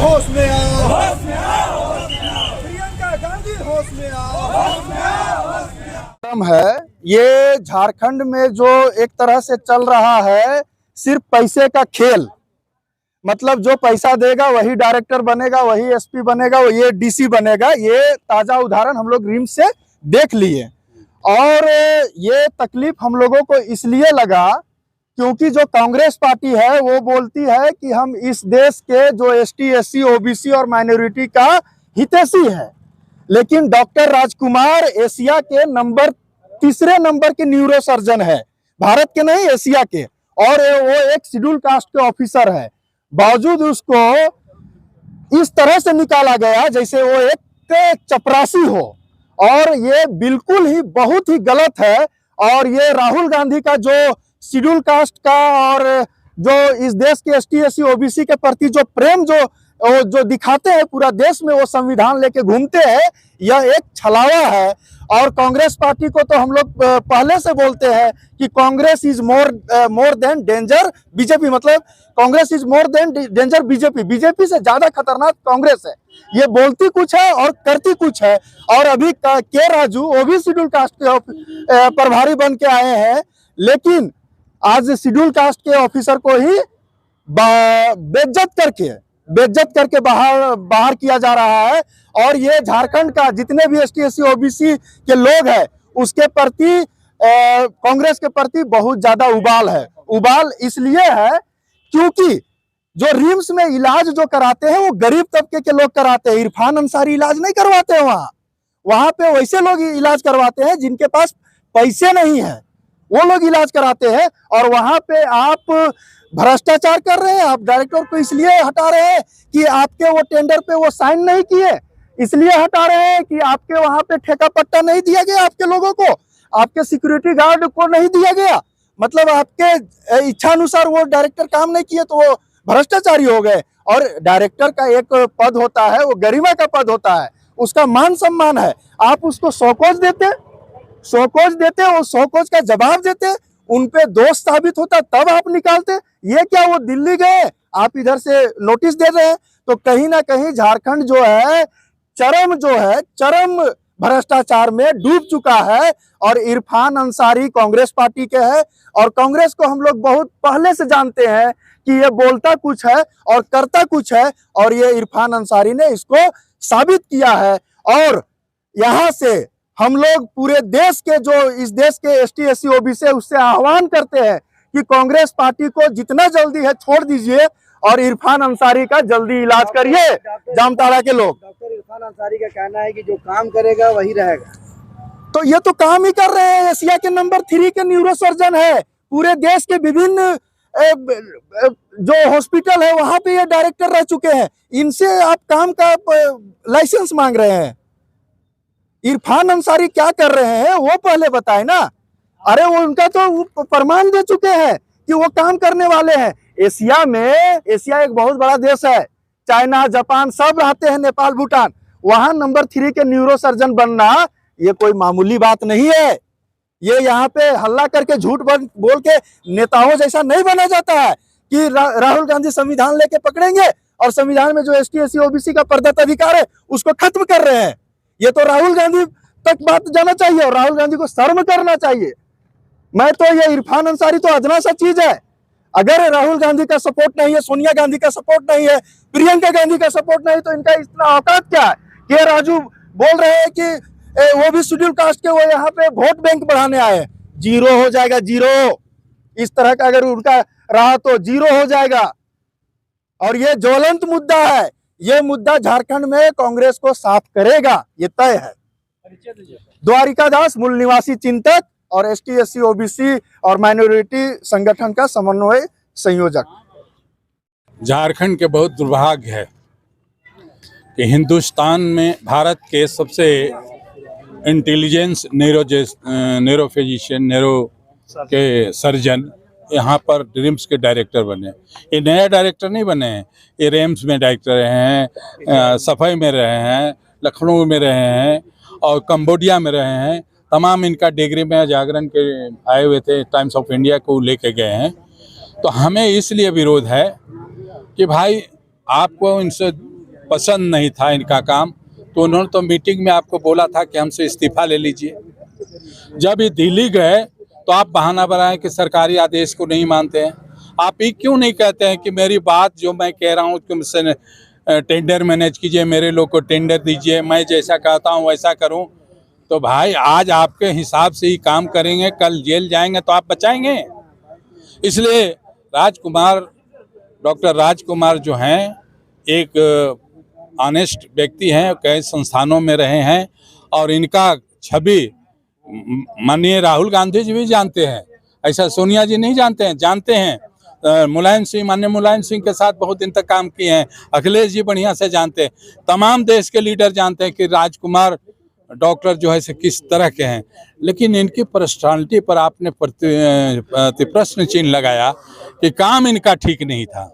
होश में आओ, होश में आओ, होश में आओ। प्रियंका गांधी होश में आओ, होश में आओ, होश में आओ। है ये झारखंड में जो एक तरह से चल रहा है सिर्फ पैसे का खेल, मतलब जो पैसा देगा वही डायरेक्टर बनेगा, वही एसपी बनेगा, ये डीसी बनेगा। ये ताजा उदाहरण हम लोग रिम्स से देख लिए। और ये तकलीफ हम लोगों को इसलिए लगा क्योंकि जो कांग्रेस पार्टी है वो बोलती है कि हम इस देश के जो एसटी, एससी, ओबीसी और माइनॉरिटी का हितैषी है, लेकिन डॉक्टर राजकुमार एशिया के तीसरे नंबर के न्यूरो सर्जन है, भारत के नहीं एशिया के, और वो एक शेड्यूल कास्ट के ऑफिसर है। बावजूद उसको इस तरह से निकाला गया जैसे वो एक चपरासी हो, और ये बिल्कुल ही बहुत ही गलत है। और ये राहुल गांधी का जो शेड्यूल कास्ट का और जो इस देश के एसटी, एससी, ओबीसी के प्रति जो प्रेम जो दिखाते हैं पूरा देश में, वो संविधान लेके घूमते हैं, यह एक छलावा है। और कांग्रेस पार्टी को तो हम लोग पहले से बोलते हैं कि Congress is more than danger BJP, मतलब Congress is more than danger BJP, BJP से ज्यादा खतरनाक कांग्रेस है। ये बोलती कुछ है और करती कुछ है। और अभी के राजू वो भी शेड्यूल कास्ट के प्रभारी बन के आए हैं, लेकिन आज शेड्यूल कास्ट के ऑफिसर को ही बेइज्जत करके बाहर किया जा रहा है। और ये झारखंड का जितने भी एसटी, एससी, ओबीसी के लोग हैं उसके प्रति कांग्रेस के प्रति बहुत ज्यादा उबाल है। उबाल इसलिए है क्योंकि जो रिम्स में इलाज जो कराते हैं वो गरीब तबके के लोग कराते हैं। इरफान अंसारी इलाज नहीं करवाते हैं वहां पे वैसे लोग इलाज करवाते हैं जिनके पास पैसे नहीं है, वो लोग इलाज कराते हैं। और वहां पे आप भ्रष्टाचार कर रहे हैं। आप डायरेक्टर को इसलिए हटा रहे हैं कि आपके वो टेंडर पे वो साइन नहीं किए, इसलिए हटा रहे हैं कि आपके वहां पे ठेका पट्टा नहीं दिया गया, आपके लोगों को, आपके सिक्योरिटी गार्ड को नहीं दिया गया, मतलब आपके इच्छा अनुसार वो डायरेक्टर काम नहीं किए तो वो भ्रष्टाचारी हो गए। और डायरेक्टर का एक पद होता है, वो गरिमा का पद होता है, उसका मान सम्मान है। आप उसको शोकॉज देते, वो शोकॉज का जवाब देते, उनपे दोष साबित होता तब आप निकालते। ये क्या वो दिल्ली गए, आप इधर से नोटिस दे रहे हैं। तो कहीं ना कहीं झारखंड जो है चरम भ्रष्टाचार में डूब चुका है। और इरफान अंसारी कांग्रेस पार्टी के हैं, और कांग्रेस को हम लोग बहुत पहले से जानते हैं कि ये बोलता कुछ है और करता कुछ है, और ये इरफान अंसारी ने इसको साबित किया है। और यहाँ से हम लोग पूरे देश के जो इस देश के एसटी, एससी, ओबीसी उससे आह्वान करते हैं कि कांग्रेस पार्टी को जितना जल्दी है छोड़ दीजिए और इरफान अंसारी का जल्दी इलाज करिए। जामताड़ा के लोग, डॉक्टर इरफान अंसारी का कहना है कि जो काम करेगा वही रहेगा। तो ये तो काम ही कर रहे हैं, एशिया के नंबर 3 के न्यूरो सर्जन है। पूरे देश के विभिन्न जो हॉस्पिटल है वहां पे ये डायरेक्टर रह चुके हैं। इनसे आप काम का लाइसेंस मांग रहे हैं। इरफान अंसारी क्या कर रहे हैं वो पहले बताए ना। अरे वो उनका तो प्रमाण दे चुके हैं कि वो काम करने वाले हैं। एशिया एक बहुत बड़ा देश है, चाइना, जापान सब रहते हैं, नेपाल, भूटान, वहां नंबर 3 के न्यूरो सर्जन बनना ये कोई मामूली बात नहीं है। ये यहाँ पे हल्ला करके झूठ बोल के नेताओं जैसा नहीं बना जाता है कि राहुल गांधी संविधान लेके पकड़ेंगे और संविधान में जो एसटी, एससी, ओबीसी का प्रदत्त अधिकार है उसको खत्म कर रहे हैं। ये तो राहुल गांधी तक बात जाना चाहिए और राहुल गांधी को शर्म करना चाहिए। मैं तो ये इरफान अंसारी तो अदना सा चीज है। अगर राहुल गांधी का सपोर्ट नहीं है, सोनिया गांधी का सपोर्ट नहीं है, प्रियंका गांधी का सपोर्ट नहीं, तो इनका इतना औकात क्या है? के राजू बोल रहे हैं कि वो भी शेड्यूल कास्ट के, वो यहाँ पे वोट बैंक बढ़ाने आए। जीरो हो जाएगा, जीरो। इस तरह का अगर उनका रहा तो जीरो हो जाएगा। और ये ज्वलंत मुद्दा है, ये मुद्दा झारखंड में कांग्रेस को साफ करेगा, ये तय है। द्वारिका दास, मूल निवासी चिंतक और एसटी, एससी, ओबीसी और माइनॉरिटी संगठन का समन्वय संयोजक। झारखंड के बहुत दुर्भाग्य है कि हिंदुस्तान में भारत के सबसे इंटेलिजेंस न्यूरोफिजिशियन, न्यूरो के सर्जन यहाँ पर रिम्स के डायरेक्टर बने। ये नया डायरेक्टर नहीं बने हैं, ये रिम्स में डायरेक्टर रहे हैं, सफाई में रहे हैं, लखनऊ में रहे हैं और कंबोडिया में रहे हैं। तमाम इनका डिग्री में जागरण के आए हुए थे, टाइम्स ऑफ इंडिया को लेके गए हैं। तो हमें इसलिए विरोध है कि भाई आपको इनसे पसंद नहीं था इनका काम, तो उन्होंने तो मीटिंग में आपको बोला था कि हमसे इस्तीफा ले लीजिए। जब ये दिल्ली गए तो आप बहाना बनाएं कि सरकारी आदेश को नहीं मानते हैं। आप ये क्यों नहीं कहते हैं कि मेरी बात जो मैं कह रहा हूँ कि मुझसे टेंडर मैनेज कीजिए, मेरे लोग को टेंडर दीजिए, मैं जैसा कहता हूँ वैसा करूँ। तो भाई आज आपके हिसाब से ही काम करेंगे, कल जेल जाएंगे तो आप बचाएंगे। इसलिए डॉक्टर राजकुमार जो हैं एक ऑनेस्ट व्यक्ति हैं, कई संस्थानों में रहे हैं और इनका छवि माननीय राहुल गांधी जी भी जानते हैं, ऐसा सोनिया जी नहीं जानते हैं, जानते हैं। माननीय मुलायम सिंह के साथ बहुत दिन तक काम किए हैं, अखिलेश जी बढ़िया से जानते हैं, तमाम देश के लीडर जानते हैं कि राजकुमार डॉक्टर जो है से किस तरह के हैं। लेकिन इनकी पर्सनालिटी पर आपने प्रश्न चिन्ह लगाया कि काम इनका ठीक नहीं था।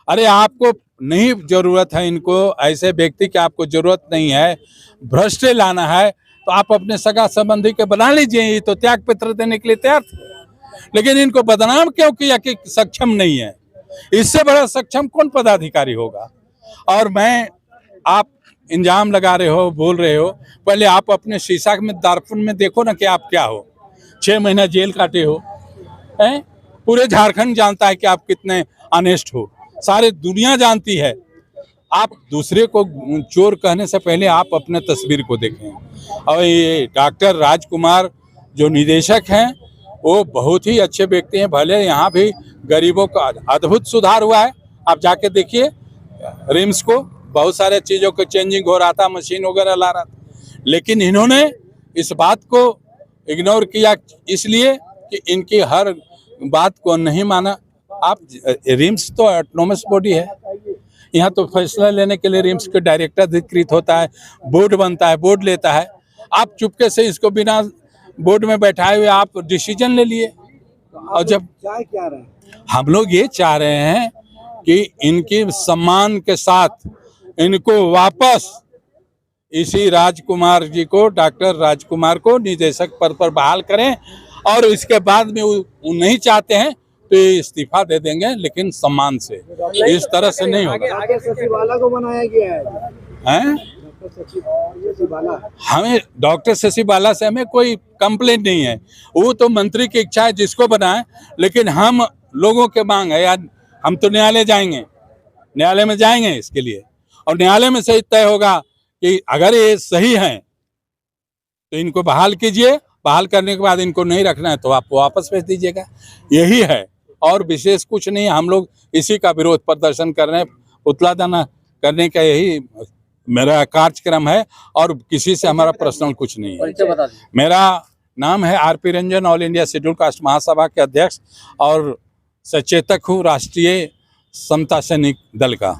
अरे आपको नहीं जरूरत है, इनको ऐसे व्यक्ति की आपको जरूरत नहीं है, भ्रष्ट लाना है तो आप अपने सगा संबंधी के बना लीजिए, ये तो त्याग पत्र देने के लिए तैयार थे। लेकिन इनको बदनाम क्यों किया कि सक्षम नहीं है? इससे बड़ा सक्षम कौन पदाधिकारी होगा? और आप इंजाम लगा रहे हो, बोल रहे हो, पहले आप अपने शीशा में दर्पण में देखो ना कि आप क्या हो। 6 महीना जेल काटे हो, हैं? पूरे झारखंड जानता है कि आप कितने ऑनेस्ट हो, सारी दुनिया जानती है। आप दूसरे को चोर कहने से पहले आप अपने तस्वीर को देखें। और ये डॉक्टर राजकुमार जो निदेशक हैं वो बहुत ही अच्छे व्यक्ति हैं। भले यहाँ भी गरीबों का अद्भुत सुधार हुआ है, आप जाके देखिए रिम्स को, बहुत सारे चीज़ों को चेंजिंग हो रहा था, मशीन वगैरह ला रहा था, लेकिन इन्होंने इस बात को इग्नोर किया इसलिए कि इनकी हर बात को नहीं माना। आप रिम्स तो ऑटोनोमस बॉडी है, यहाँ तो फैसला लेने के लिए रिम्स के डायरेक्टर अधिकृत होता है, बोर्ड बनता है, बोर्ड लेता है। आप चुपके से इसको बिना बोर्ड में बैठाए हुए आप डिसीजन ले लिए। और जब क्या रहे हैं? हम लोग ये चाह रहे हैं कि इनके सम्मान के साथ इनको वापस इसी राजकुमार जी को, डॉक्टर राजकुमार को निदेशक पद पर बहाल करें, और इसके बाद में वो नहीं चाहते हैं तो ये इस्तीफा दे देंगे, लेकिन सम्मान से। इस तरह से नहीं होगा। आगे सचिवालय को बनाया गया है, हमें डॉक्टर शशि बाला से हमें कोई कंप्लेंट नहीं है, वो तो मंत्री की इच्छा है जिसको बनाए, लेकिन हम लोगों के मांग है यार, हम तो न्यायालय जाएंगे, न्यायालय में जाएंगे इसके लिए, और न्यायालय में सही तय होगा कि अगर ये सही हैं तो इनको बहाल कीजिए, बहाल करने के बाद इनको नहीं रखना है तो आप वापस भेज दीजिएगा। यही है, और विशेष कुछ नहीं। हम लोग इसी का विरोध प्रदर्शन कर रहे हैं, पुतला दान करने का यही मेरा कार्यक्रम है, और किसी से हमारा पर्सनल कुछ नहीं है। मेरा नाम है RP Ranjan, all India scheduled caste Mahasabha के अध्यक्ष और सचेतक हूँ राष्ट्रीय समता सैनिक दल का।